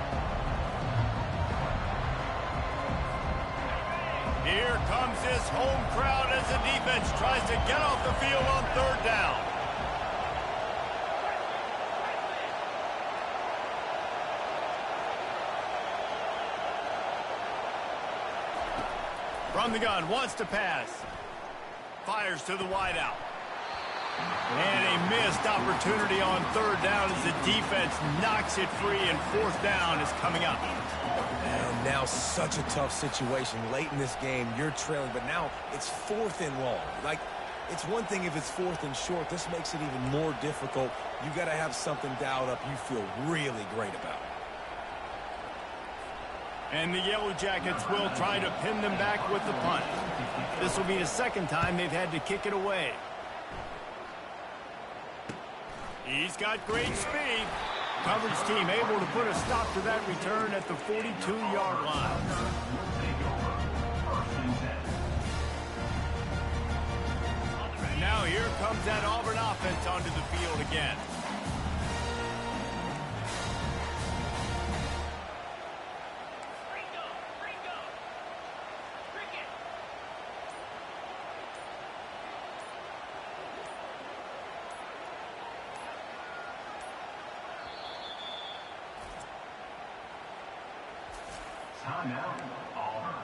[SPEAKER 1] Here comes this home crowd as the defense tries to get off the field on third down. From the gun, wants to pass. Fires to the wideout. And a missed opportunity on third down as the defense knocks it free, and fourth down is coming up.
[SPEAKER 2] And now such a tough situation. Late in this game, you're trailing, but now it's 4th and long. Like, it's one thing if it's 4th and short. This makes it even more difficult. You got to have something dialed up you feel really great about.
[SPEAKER 1] And the Yellow Jackets will try to pin them back with the punt. This will be the second time they've had to kick it away. He's got great speed. Coverage team able to put a stop to that return at the 42-yard line. Now here comes that Auburn offense onto the field again.
[SPEAKER 4] Timeout, Auburn.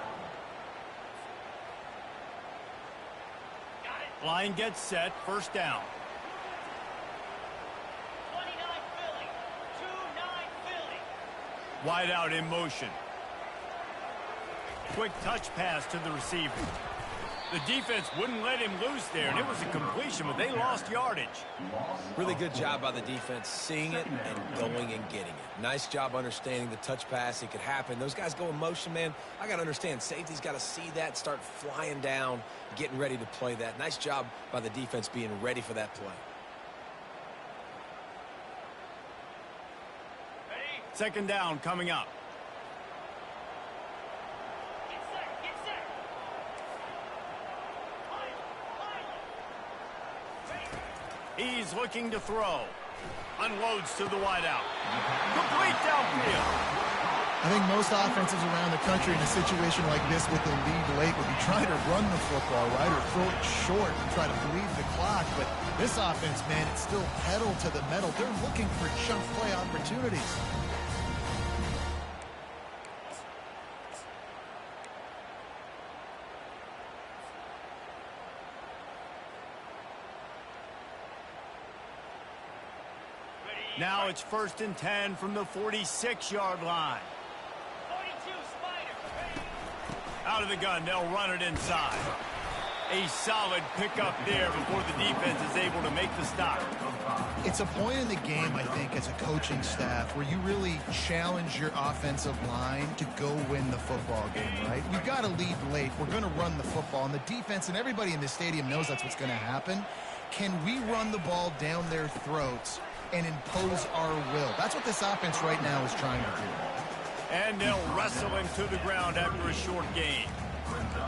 [SPEAKER 1] Line gets set, first down.
[SPEAKER 6] 29 Philly, 2-9 Philly.
[SPEAKER 1] Wide out in motion. Quick touch pass to the receiver. The defense wouldn't let him loose there, and it was a completion, but they lost yardage.
[SPEAKER 2] Really good job by the defense seeing it and going and getting it. Nice job understanding the touch pass. It could happen. Those guys go in motion, man. I got to understand. Safety's got to see that, start flying down, getting ready to play that. Nice job by the defense being ready for that play.
[SPEAKER 1] Second down coming up. He's looking to throw. Unloads to the wideout. Complete downfield.
[SPEAKER 3] I think most offenses around the country in a situation like this with the lead late would be trying to run the football, right, or throw it short and try to bleed the clock. But this offense, man, it's still pedal to the metal. They're looking for chunk play opportunities.
[SPEAKER 1] Now it's 1st and 10 from the 46-yard line.
[SPEAKER 6] 42 Spider.
[SPEAKER 1] Out of the gun, they'll run it inside. A solid pickup there before the defense is able to make the stop.
[SPEAKER 3] It's a point in the game, I think, as a coaching staff where you really challenge your offensive line to go win the football game, right? We've got to lead late. We're going to run the football, and the defense and everybody in the stadium knows that's what's going to happen. Can we run the ball down their throats and impose our will? That's what this offense right now is trying to do.
[SPEAKER 1] And they'll wrestle him to the ground after a short gain.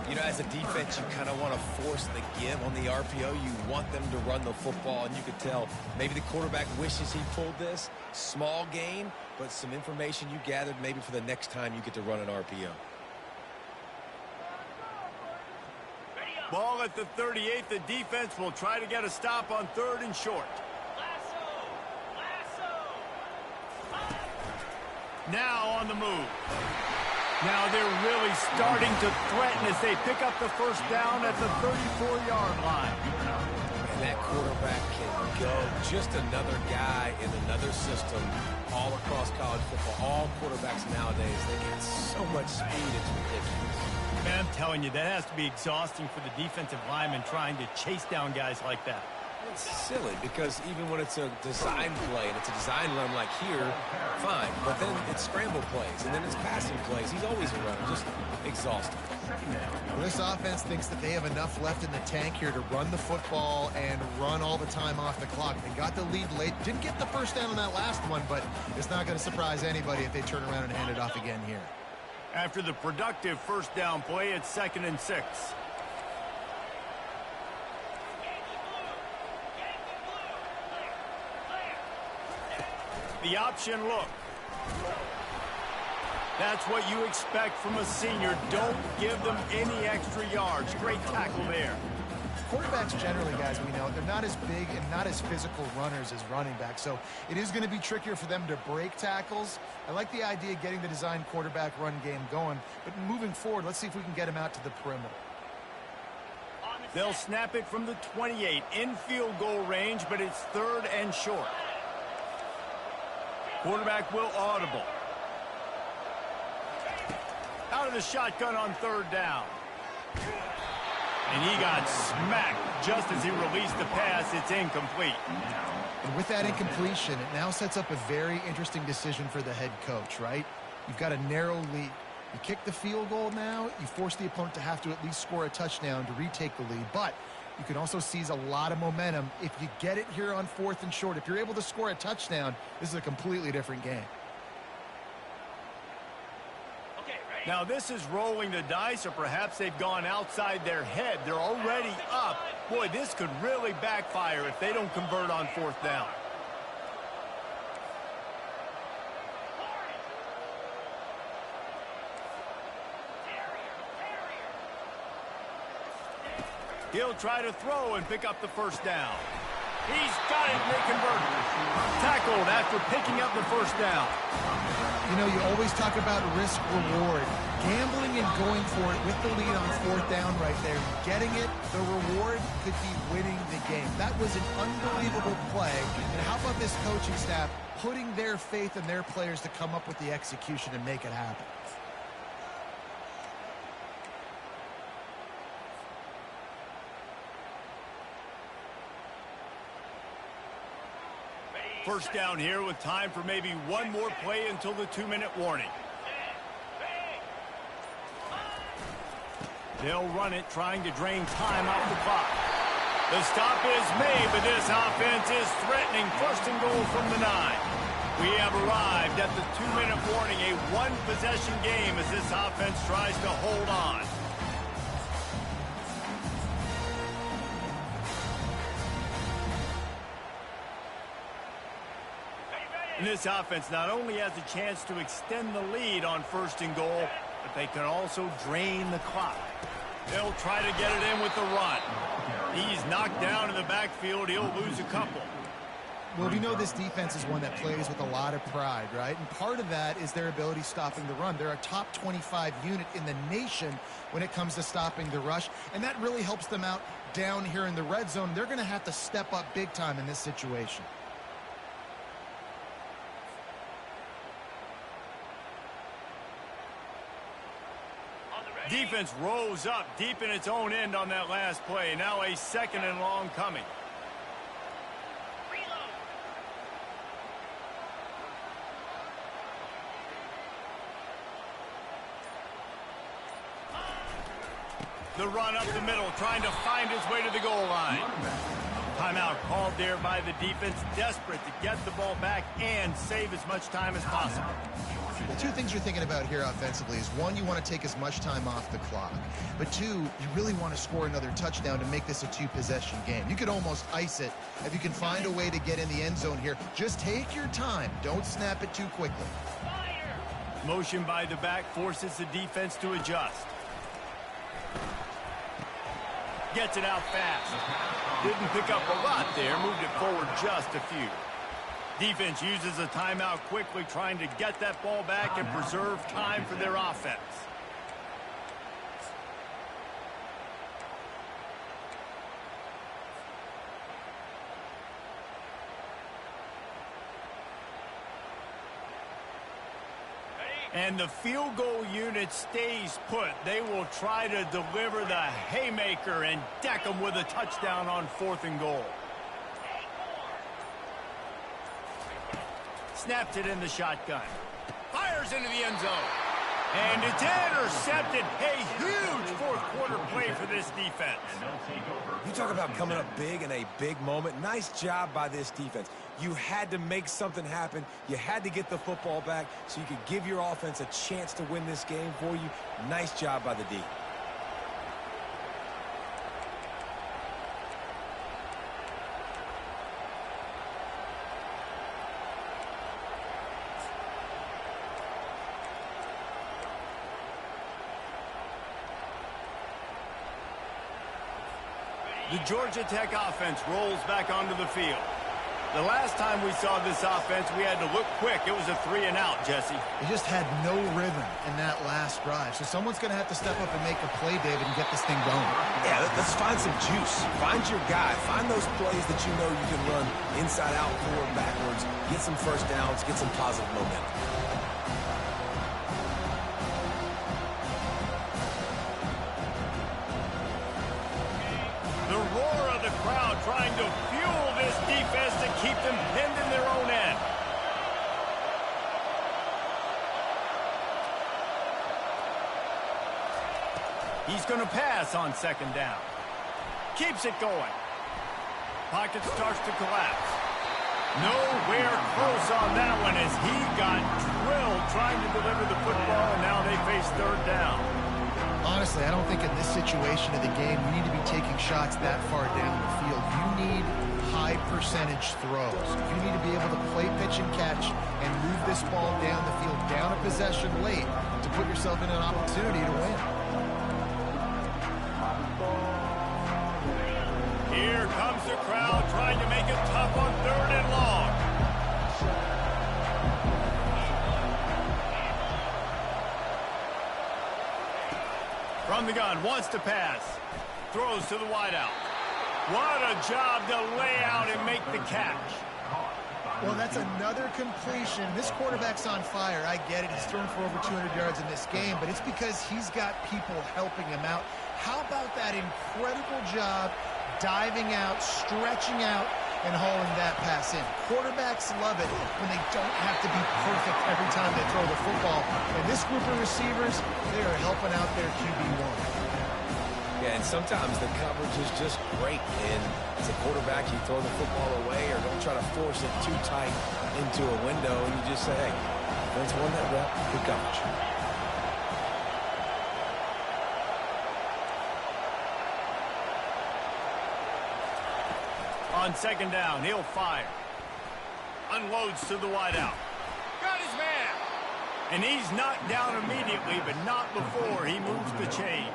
[SPEAKER 2] You know, as a defense, you kind of want to force the give on the RPO. You want them to run the football, and you could tell maybe the quarterback wishes he pulled this. Small gain, but some information you gathered maybe for the next time you get to run an RPO.
[SPEAKER 1] Ball at the 38. The defense will try to get a stop on 3rd and short. Now on the move. Now they're really starting to threaten as they pick up the first down at the 34-yard line.
[SPEAKER 2] And that quarterback can go. Just another guy in another system all across college football. All quarterbacks nowadays, they got so much speed, it's ridiculous.
[SPEAKER 1] Man, I'm telling you, that has to be exhausting for the defensive lineman trying to chase down guys like that.
[SPEAKER 2] It's silly because even when it's a design play and it's a design run like here, fine. But then it's scramble plays and then it's passing plays. He's always a runner, just exhausting.
[SPEAKER 3] Well, this offense thinks that they have enough left in the tank here to run the football and run all the time off the clock. They got the lead late. Didn't get the first down on that last one, but it's not going to surprise anybody if they turn around and hand it off again here.
[SPEAKER 1] After the productive first down play, it's 2nd and 6. The option look. That's what you expect from a senior. Don't give them any extra yards. Great tackle there.
[SPEAKER 3] Quarterbacks generally, guys, we know, they're not as big and not as physical runners as running backs, so it is going to be trickier for them to break tackles. I like the idea of getting the design quarterback run game going, but moving forward, let's see if we can get him out to the perimeter.
[SPEAKER 1] They'll snap it from the 28 in field goal range, but it's 3rd and short. Quarterback will audible. Out of the shotgun on 3rd down. And he got smacked just as he released the pass. It's incomplete.
[SPEAKER 3] And with that incompletion, it now sets up a very interesting decision for the head coach, right? You've got a narrow lead. You kick the field goal now, you force the opponent to have to at least score a touchdown to retake the lead. But you can also seize a lot of momentum if you get it here on 4th and short. If you're able to score a touchdown, this is a completely different game.
[SPEAKER 1] Now this is rolling the dice, or perhaps they've gone outside their head. They're already up. Boy, this could really backfire if they don't convert on 4th down. He'll try to throw and pick up the first down. He's got it, and they convert. Tackled after picking up the first down.
[SPEAKER 3] You know, you always talk about risk-reward. Gambling and going for it with the lead on 4th down right there, getting it, the reward could be winning the game. That was an unbelievable play. And how about this coaching staff putting their faith in their players to come up with the execution and make it happen?
[SPEAKER 1] First down here with time for maybe one more play until the 2-minute warning. They'll run it, trying to drain time off the clock. The stop is made, but this offense is threatening. 1st and goal from the 9. We have arrived at the 2-minute warning, a one-possession game as this offense tries to hold on. And this offense not only has a chance to extend the lead on 1st and goal, but they can also drain the clock. They'll try to get it in with the run. He's knocked down in the backfield. He'll lose a couple.
[SPEAKER 3] Well, we know this defense is one that plays with a lot of pride, right? And part of that is their ability stopping the run. They're a top 25 unit in the nation when it comes to stopping the rush, and that really helps them out down here in the red zone. They're going to have to step up big time in this situation.
[SPEAKER 1] Defense rose up deep in its own end on that last play. Now a 2nd and long coming. The run up the middle, trying to find his way to the goal line. Timeout called there by the defense, desperate to get the ball back and save as much time as possible.
[SPEAKER 3] Well, 2 things you're thinking about here offensively is, 1, you want to take as much time off the clock. But 2, you really want to score another touchdown to make this a 2-possession game. You could almost ice it if you can find a way to get in the end zone here. Just take your time. Don't snap it too quickly.
[SPEAKER 1] Motion by the back forces the defense to adjust. Gets it out fast. Didn't pick up a lot there. Moved it forward just a few. Defense uses a timeout quickly, trying to get that ball back and preserve time for their offense. And the field goal unit stays put. They will try to deliver the haymaker and deck them with a touchdown on 4th and goal. snaps it in the shotgun. Fires into the end zone. And it's intercepted. A huge fourth quarter play for this defense.
[SPEAKER 2] You talk about coming up big in a big moment. Nice job by this defense. You had to make something happen. You had to get the football back so you could give your offense a chance to win this game for you. Nice job by the D.
[SPEAKER 1] The Georgia Tech offense rolls back onto the field. The last time we saw this offense, we had to look quick. It was a 3-and-out, Jesse.
[SPEAKER 3] They just had no rhythm in that last drive. So someone's going to have to step up and make a play, David, and get this thing going.
[SPEAKER 2] Yeah, let's find some juice. Find your guy. Find those plays that you know you can run inside out, forward, backwards. Get some first downs. Get some positive momentum.
[SPEAKER 1] Trying to fuel this defense to keep them pinned in their own end. He's going to pass on second down. Keeps it going. Pocket starts to collapse. Nowhere close on that one as he got drilled trying to deliver the football, and now they face third down.
[SPEAKER 3] Honestly, I don't think in this situation of the game you need to be taking shots that far down the field. You need high percentage throws. You need to be able to play pitch and catch and move this ball down the field, down a possession late to put yourself in an opportunity to win.
[SPEAKER 1] Here comes the crowd trying to make it tough on third and long. From the gun, wants to pass. Throws to the wideout. What a job to lay out and make the catch.
[SPEAKER 3] Well, that's another completion. This quarterback's on fire. I get it. He's thrown for over 200 yards in this game, but it's because he's got people helping him out. How about that incredible job diving out, stretching out, and hauling that pass in? Quarterbacks love it when they don't have to be perfect every time they throw the football. And this group of receivers, they are helping out their QB1.
[SPEAKER 2] Yeah, and sometimes the coverage is just great. And as a quarterback, you throw the football away or don't try to force it too tight into a window, and you just say, hey, defense won that rep, good coverage.
[SPEAKER 1] On second down, he'll fire. Unloads to the wideout. Got his man. And he's knocked down immediately, but not before he moves the chains.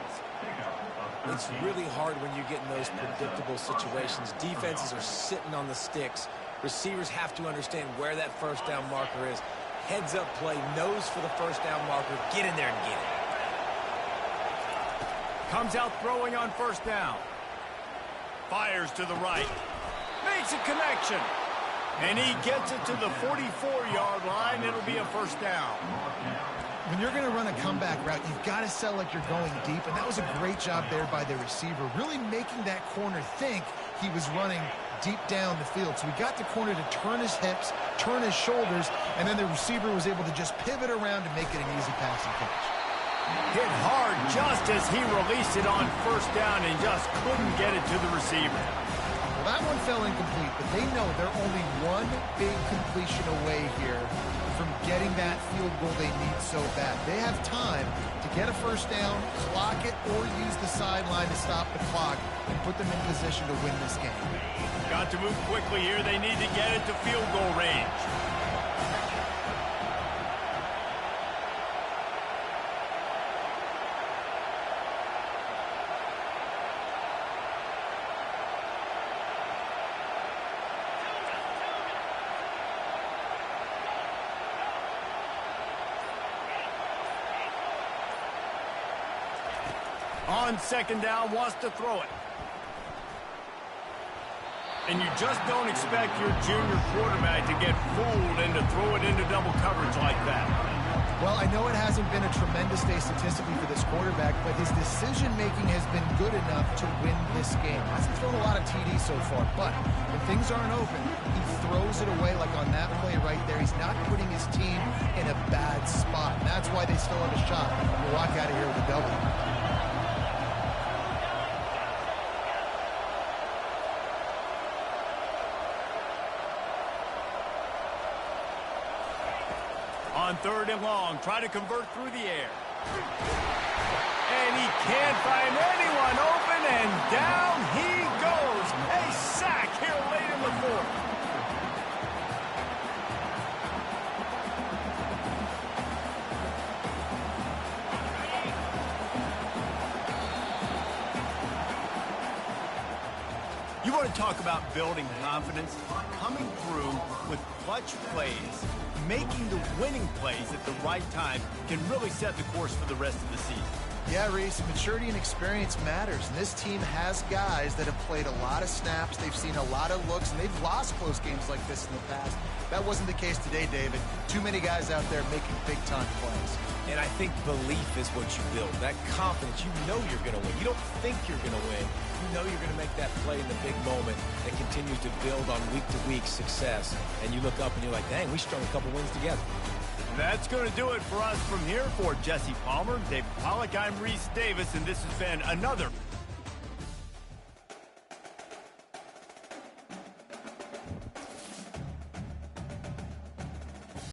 [SPEAKER 2] It's really hard when you get in those predictable situations. Defenses are sitting on the sticks. Receivers have to understand where that first down marker is. Heads up play, nose for the first down marker. Get in there and get it.
[SPEAKER 1] Comes out throwing on first down. Fires to the right. Makes a connection. And he gets it to the 44-yard line. It'll be a first down.
[SPEAKER 3] When you're going to run a comeback route, you've got to sell like you're going deep, and that was a great job there by the receiver, really making that corner think he was running deep down the field. So we got the corner to turn his hips, turn his shoulders, and then the receiver was able to just pivot around and make it an easy passing catch.
[SPEAKER 1] Hit hard just as he released it on first down and just couldn't get it to the receiver.
[SPEAKER 3] Well, that one fell incomplete, but they know they're only one big completion away here from getting that field goal they need so bad. They have time to get a first down, clock it, or use the sideline to stop the clock and put them in position to win this game.
[SPEAKER 1] Got to move quickly here. They need to get it to field goal range. On second down, wants to throw it. And you just don't expect your junior quarterback to get fooled and to throw it into double coverage like that.
[SPEAKER 3] Well, I know it hasn't been a tremendous day statistically for this quarterback, but his decision-making has been good enough to win this game. Hasn't thrown a lot of TDs so far, but when things aren't open, he throws it away like on that play right there. He's not putting his team in a bad spot, and that's why they still have a shot to walk out of here with a W.
[SPEAKER 1] On 3rd and long, try to convert through the air. And he can't find anyone open, and down he goes. A sack here late in the 4th. You want to talk about building confidence? Coming through with clutch plays, making the winning plays at the right time can really set the course for the rest of the season.
[SPEAKER 3] Yeah, Reese, maturity and experience matters, and this team has guys that have played a lot of snaps, they've seen a lot of looks, and they've lost close games like this in the past. That wasn't the case today, David. Too many guys out there making big-time plays.
[SPEAKER 2] And I think belief is what you build. That confidence, you know you're going to win. You don't think you're going to win. You know you're going to make that play in the big moment that continues to build on week-to-week success. And you look up and you're like, dang, we strung a couple wins together.
[SPEAKER 1] That's going to do it for us from here. For Jesse Palmer, David Pollack, I'm Reese Davis, and this has been another